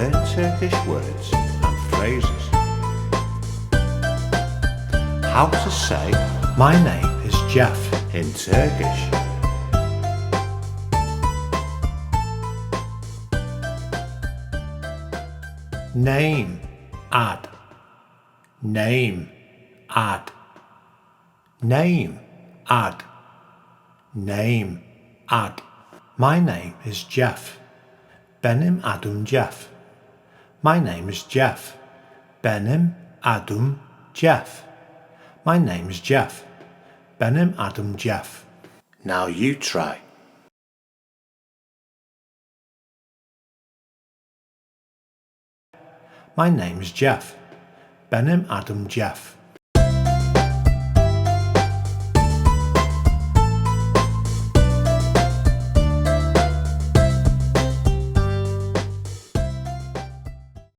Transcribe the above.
learn Turkish words and phrases. How to say My name is Jeff. in Turkish. Name, ad. Name, ad. Name, ad. Name, ad. My name is Jeff. Benim adım Jeff. My name is Jeff. Benim adım Jeff. My name is Jeff. Benim adım Jeff. Now you try. My name is Jeff. Benim adım Jeff.